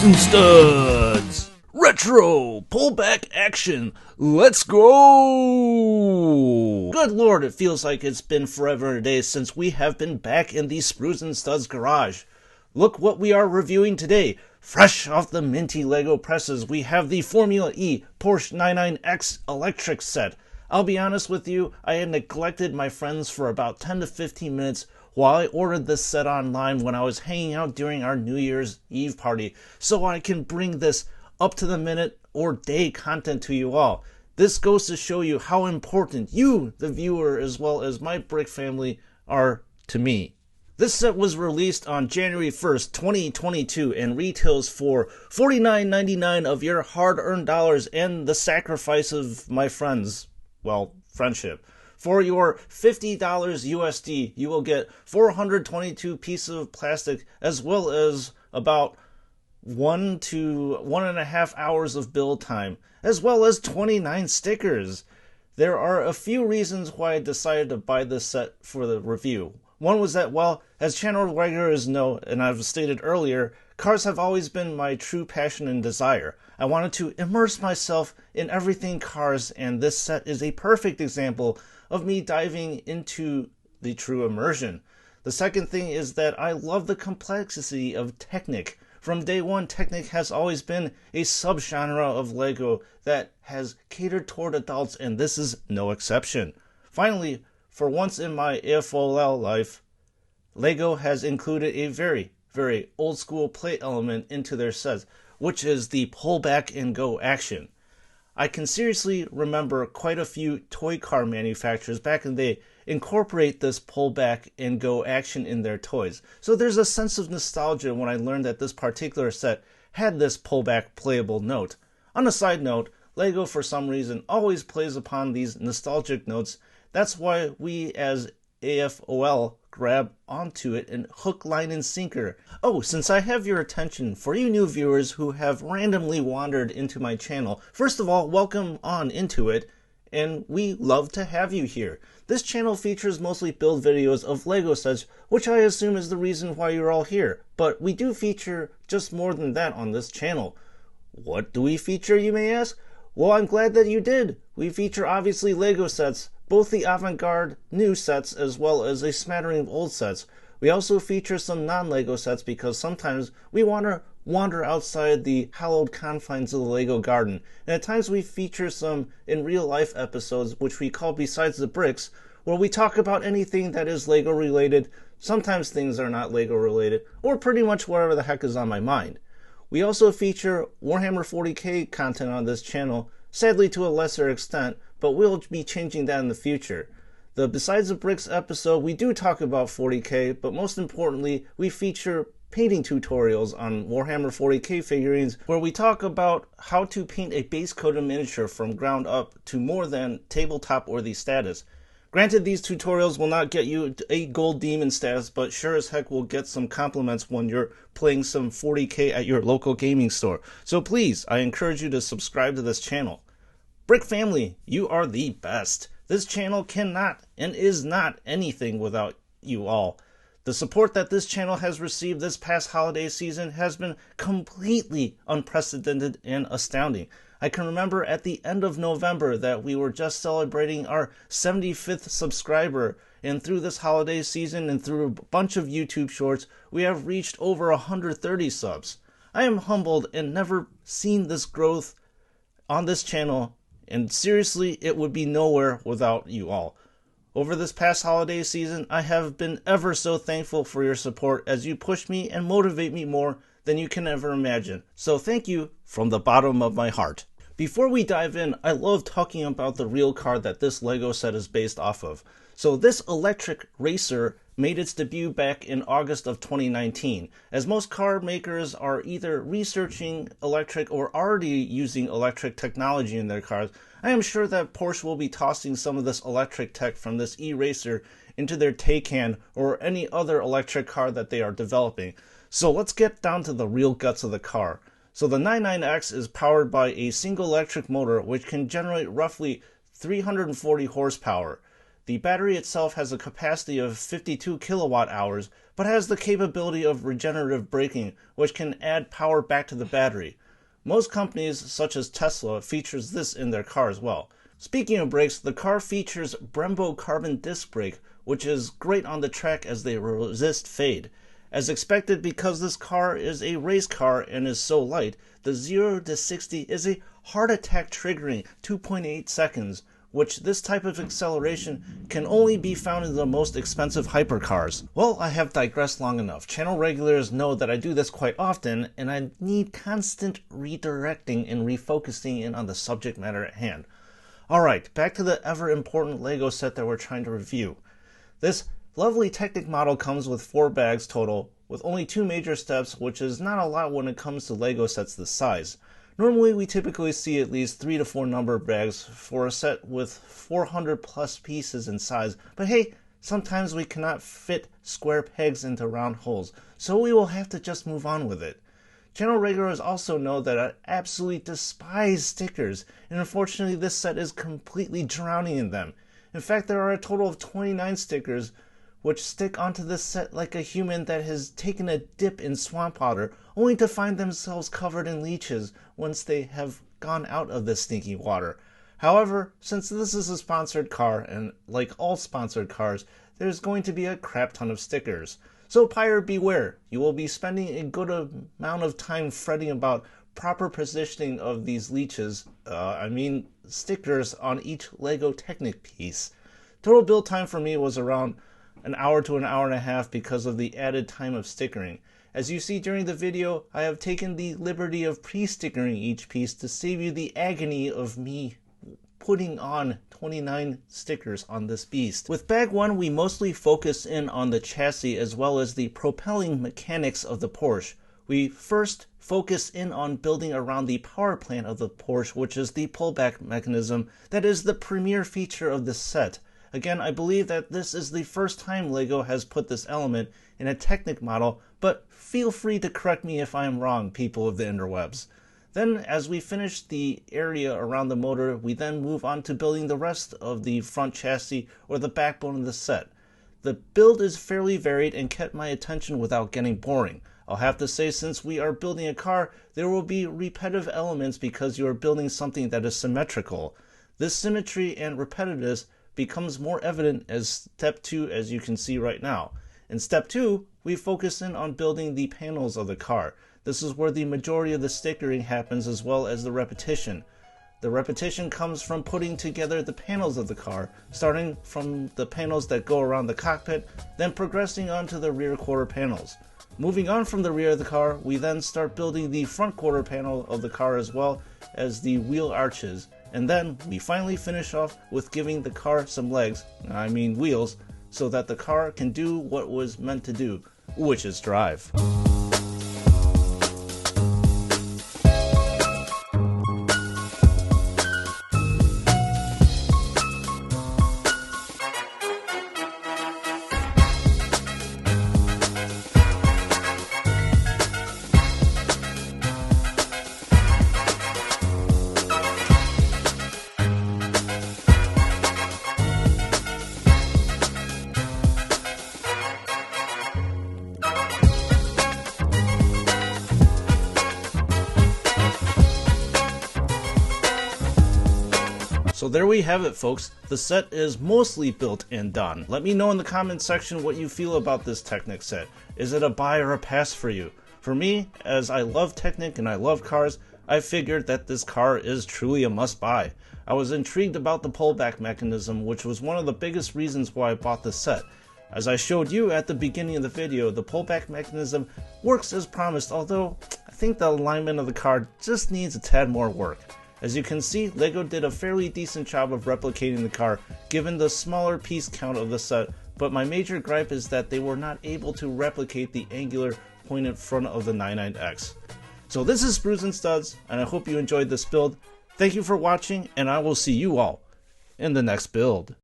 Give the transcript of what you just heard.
and studs! Retro pullback action! Let's go! Good lord, it feels like it's been forever and a day since we have been back in the Sprues and Studs garage. Look what we are reviewing today. Fresh off the minty Lego presses, we have the Formula E Porsche 99X electric set. I'll be honest with you, I had neglected my friends for about 10 to 15 minutes while I ordered this set online when I was hanging out during our New Year's Eve party, so I can bring this up to the minute or day content to you all. This goes to show you how important you, the viewer, as well as my brick family, are to me. This set was released on January 1st, 2022 and retails for $49.99 of your hard-earned dollars and the sacrifice of my friends, well, friendship. For your $50 USD, you will get 422 pieces of plastic as well as about 1 to 1.5 hours of build time, as well as 29 stickers. There are a few reasons why I decided to buy this set for the review. One was that, well, as channel regulars know, and I've stated earlier, cars have always been my true passion and desire. I wanted to immerse myself in everything cars, and this set is a perfect example of me diving into the true immersion. The second thing is that I love the complexity of Technic. From day one, Technic has always been a subgenre of Lego that has catered toward adults, and this is no exception. Finally, for once in my AFOL life, Lego has included a very, very old school play element into their sets, which is the pull back and go action. I can seriously remember quite a few toy car manufacturers back in the day incorporate this pull back and go action in their toys. So there's a sense of nostalgia when I learned that this particular set had this pullback playable note. On a side note, Lego for some reason always plays upon these nostalgic notes. That's why we as AFOL grab onto it and hook, line, and sinker. Oh, since I have your attention, for you new viewers who have randomly wandered into my channel, first of all, welcome on into it, and we love to have you here. This channel features mostly build videos of Lego sets, which I assume is the reason why you're all here, but we do feature just more than that on this channel. What do we feature, you may ask? Well, I'm glad that you did. We feature obviously Lego sets, both the avant-garde new sets as well as a smattering of old sets. We also feature some non-Lego sets because sometimes we want to wander outside the hallowed confines of the Lego garden. And at times we feature some in real life episodes which we call Besides the Bricks, where we talk about anything that is Lego related. Sometimes things are not Lego related, or pretty much whatever the heck is on my mind. We also feature Warhammer 40k content on this channel, sadly to a lesser extent, but we'll be changing that in the future. The Besides the Bricks episode, we do talk about 40k, but most importantly, we feature painting tutorials on Warhammer 40k figurines, where we talk about how to paint a base coat of miniature from ground up to more than tabletop worthy status. Granted, these tutorials will not get you a gold demon status, but sure as heck will get some compliments when you're playing some 40k at your local gaming store. So please, I encourage you to subscribe to this channel. Brick family, you are the best. This channel cannot and is not anything without you all. The support that this channel has received this past holiday season has been completely unprecedented and astounding. I can remember at the end of November that we were just celebrating our 75th subscriber, and through this holiday season and through a bunch of YouTube shorts, we have reached over 130 subs. I am humbled and never seen this growth on this channel, and seriously, it would be nowhere without you all. Over this past holiday season, I have been ever so thankful for your support as you push me and motivate me more than you can ever imagine. So thank you from the bottom of my heart. Before we dive in, I love talking about the real car that this Lego set is based off of. So this electric racer made its debut back in August of 2019. As most car makers are either researching electric or already using electric technology in their cars, I am sure that Porsche will be tossing some of this electric tech from this e-racer into their Taycan or any other electric car that they are developing. So let's get down to the real guts of the car. So the 99X is powered by a single electric motor which can generate roughly 340 horsepower. The battery itself has a capacity of 52 kilowatt hours, but has the capability of regenerative braking, which can add power back to the battery. Most companies, such as Tesla, features this in their car as well. Speaking of brakes, the car features Brembo carbon disc brake, which is great on the track as they resist fade. As expected, because this car is a race car and is so light, the 0 to 60 is a heart attack triggering 2.8 seconds, which this type of acceleration can only be found in the most expensive hypercars. Well, I have digressed long enough. Channel regulars know that I do this quite often, and I need constant redirecting and refocusing in on the subject matter at hand. Alright, back to the ever important LEGO set that we're trying to review. This lovely Technic model comes with 4 bags total, with only 2 major steps, which is not a lot when it comes to LEGO sets this size. Normally we typically see at least 3 to 4 number bags for a set with 400 plus pieces in size, but hey, sometimes we cannot fit square pegs into round holes, so we will have to just move on with it. Channel regulars also know that I absolutely despise stickers, and unfortunately this set is completely drowning in them. In fact, there are a total of 29 stickers which stick onto this set like a human that has taken a dip in swamp water, only to find themselves covered in leeches once they have gone out of this stinky water. However, since this is a sponsored car, and like all sponsored cars, there's going to be a crap ton of stickers. So buyer beware, you will be spending a good amount of time fretting about proper positioning of these leeches, stickers on each LEGO Technic piece. Total build time for me was around an hour to an hour and a half because of the added time of stickering. As you see during the video, I have taken the liberty of pre-stickering each piece to save you the agony of me putting on 29 stickers on this beast. With bag 1, we mostly focus in on the chassis as well as the propelling mechanics of the Porsche. We first focus in on building around the power plant of the Porsche, which is the pullback mechanism that is the premier feature of this set. Again, I believe that this is the first time LEGO has put this element in a Technic model, but feel free to correct me if I am wrong, people of the interwebs. Then, as we finish the area around the motor, we then move on to building the rest of the front chassis or the backbone of the set. The build is fairly varied and kept my attention without getting boring. I'll have to say, since we are building a car, there will be repetitive elements because you are building something that is symmetrical. This symmetry and repetitiveness becomes more evident as step 2, as you can see right now. In step 2, we focus in on building the panels of the car. This is where the majority of the stickering happens, as well as the repetition. The repetition comes from putting together the panels of the car, starting from the panels that go around the cockpit, then progressing on to the rear quarter panels. Moving on from the rear of the car, we then start building the front quarter panel of the car as well as the wheel arches. And then we finally finish off with giving the car some legs, wheels, so that the car can do what it was meant to do, which is drive. So there we have it, folks. The set is mostly built and done. Let me know in the comments section what you feel about this Technic set. Is it a buy or a pass for you? For me, as I love Technic and I love cars, I figured that this car is truly a must-buy. I was intrigued about the pullback mechanism, which was one of the biggest reasons why I bought this set. As I showed you at the beginning of the video, the pullback mechanism works as promised, although I think the alignment of the car just needs a tad more work. As you can see, LEGO did a fairly decent job of replicating the car, given the smaller piece count of the set, but my major gripe is that they were not able to replicate the angular pointed front of the 99X. So this is Sprues and Studs, and I hope you enjoyed this build. Thank you for watching, and I will see you all in the next build.